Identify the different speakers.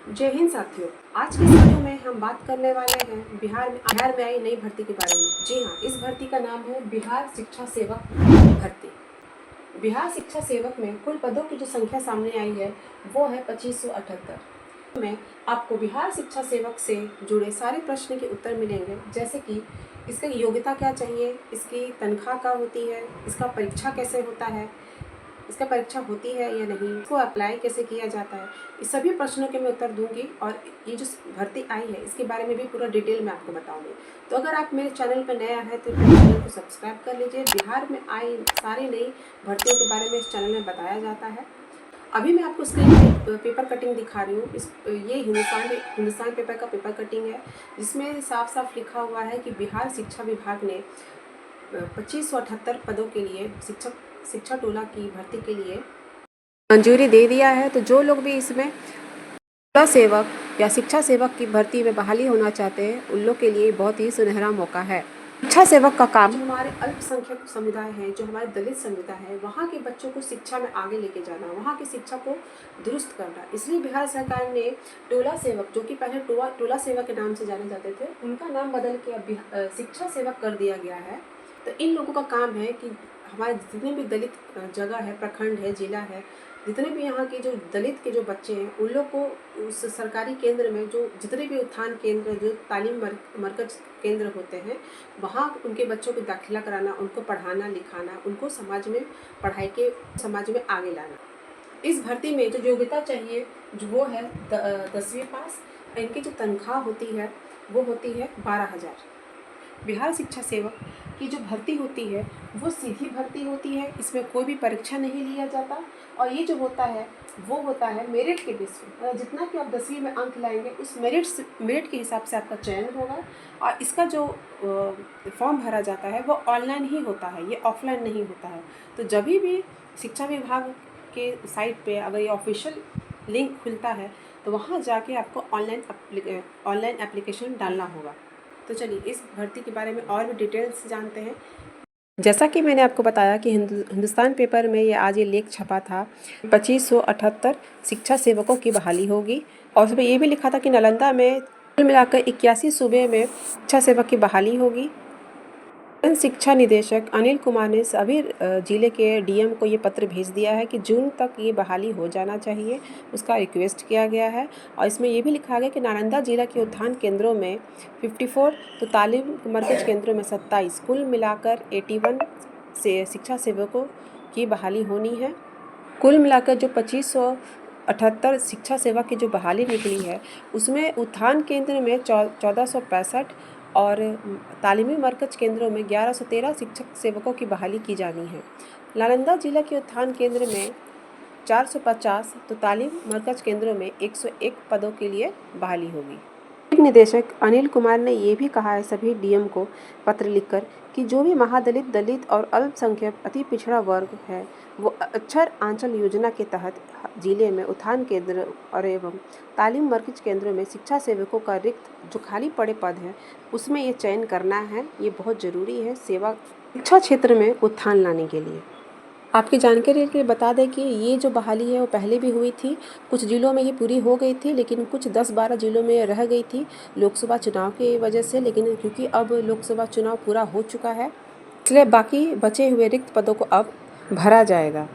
Speaker 1: जय हिंद साथियों। आज के वीडियो में हम बात करने वाले हैं बिहार में आई नई भर्ती के बारे में। जी हाँ, इस भर्ती का नाम है बिहार शिक्षा सेवक भर्ती। बिहार शिक्षा सेवक में कुल पदों की जो संख्या सामने आई है वो है 2578 में। आपको बिहार शिक्षा सेवक से जुड़े सारे प्रश्न के उत्तर मिलेंगे, जैसे कि इसकी योग्यता क्या चाहिए, इसकी तनख्वाह क्या होती है, इसका परीक्षा कैसे होता है, इसका परीक्षा होती है या नहीं, इसको अप्लाई कैसे किया जाता है। इस सभी प्रश्नों के मैं उत्तर दूंगी और ये जो भर्ती आई है इसके बारे में भी पूरा डिटेल में आपको बताऊंगी। तो अगर आप मेरे चैनल पर नया है तो चैनल को सब्सक्राइब कर लीजिए। बिहार में आई सारी नई भर्तियों के बारे में इस चैनल में बताया जाता है। अभी मैं आपको स्क्रीन पे पेपर कटिंग दिखा रही हूँ। ये हिंदुस्तान पेपर का पेपर कटिंग है, जिसमें साफ साफ लिखा हुआ है कि बिहार शिक्षा विभाग ने 2578 पदों के लिए शिक्षा टोला की भर्ती के लिए मंजूरी दे दिया है। तो जो लोग भी इसमें टोला सेवक या शिक्षा सेवक की भर्ती में बहाली होना चाहते हैं, उन लोग के लिए बहुत ही सुनहरा मौका है। शिक्षा सेवक का काम जो हमारे अल्पसंख्यक समुदाय है, जो हमारे दलित समुदाय है, वहाँ के बच्चों को शिक्षा में आगे लेके जाना, वहाँ की शिक्षा को दुरुस्त करना। इसलिए बिहार सरकार ने टोला सेवक, जो कि पहले टोला सेवक के नाम से जाने जाते थे, उनका नाम बदल के अब शिक्षा सेवक कर दिया गया है। तो इन लोगों का काम है कि हमारे जितने भी दलित जगह है, प्रखंड है, जिला है, जितने भी यहाँ के जो दलित के जो बच्चे हैं, उन लोग को उस सरकारी केंद्र में जो जितने भी उत्थान केंद्र, जो तालीम मरकज केंद्र होते हैं, वहाँ उनके बच्चों को दाखिला कराना, उनको पढ़ाना लिखाना, उनको समाज में पढ़ाई के समाज में आगे लाना। इस भर्ती में जो योग्यता चाहिए वो है 10वीं पास। इनकी जो तनख्वाह होती है वो होती है 12,000। बिहार शिक्षा सेवक की जो भर्ती होती है वो सीधी भर्ती होती है, इसमें कोई भी परीक्षा नहीं लिया जाता। और ये जो होता है वो होता है मेरिट के बेस पे। जितना कि आप 10वीं में अंक लाएंगे उस मेरिट के हिसाब से आपका चयन होगा। और इसका जो फॉर्म भरा जाता है वो ऑनलाइन ही होता है, ये ऑफलाइन नहीं होता है। तो जब भी शिक्षा विभाग के साइट पे अगर ये ऑफिशियल लिंक खुलता है तो वहाँ जाके आपको ऑनलाइन एप्लीकेशन डालना होगा। तो चलिए इस भर्ती के बारे में और भी डिटेल से जानते हैं। जैसा कि मैंने आपको बताया कि हिंदुस्तान पेपर में ये लेख छपा था, 2578 शिक्षा सेवकों की बहाली होगी। और उसमें ये भी लिखा था कि नालंदा में कुल मिलाकर 81 सूबे में शिक्षा सेवक की बहाली होगी। शिक्षा निदेशक अनिल कुमार ने सभी जिले के डीएम को ये पत्र भेज दिया है कि जून तक ये बहाली हो जाना चाहिए, उसका रिक्वेस्ट किया गया है। और इसमें ये भी लिखा गया कि नालंदा जिला के उत्थान केंद्रों में 54, तो तालीम मरकज केंद्रों में 27, कुल मिलाकर 81 से शिक्षा सेवकों की बहाली होनी है। कुल मिलाकर जो 2578 शिक्षा सेवक की जो बहाली निकली है उसमें उत्थान केंद्र में 1465 और तालीमी मरकज केंद्रों में 1113 शिक्षक सेवकों की बहाली की जानी है। नालंदा जिला के उत्थान केंद्र में 450, तो तालीम मरकज केंद्रों में 101 पदों के लिए बहाली होगी। निदेशक अनिल कुमार ने ये भी कहा है सभी डीएम को पत्र लिखकर कि जो भी महादलित, दलित और अल्पसंख्यक अति पिछड़ा वर्ग है वो अक्षर आंचल योजना के तहत जिले में उत्थान केंद्र और एवं तालीम मरकज केंद्रों में शिक्षा सेवकों का रिक्त जो खाली पड़े पद हैं उसमें ये चयन करना है। ये बहुत ज़रूरी है सेवा शिक्षा क्षेत्र में उत्थान लाने के लिए। आपकी जानकारी के लिए बता दें कि ये जो बहाली है वो पहले भी हुई थी, कुछ जिलों में ये पूरी हो गई थी, लेकिन कुछ 10-12 जिलों में रह गई थी लोकसभा चुनाव की वजह से। लेकिन क्योंकि अब लोकसभा चुनाव पूरा हो चुका है इसलिए बाकी बचे हुए रिक्त पदों को अब भरा जाएगा।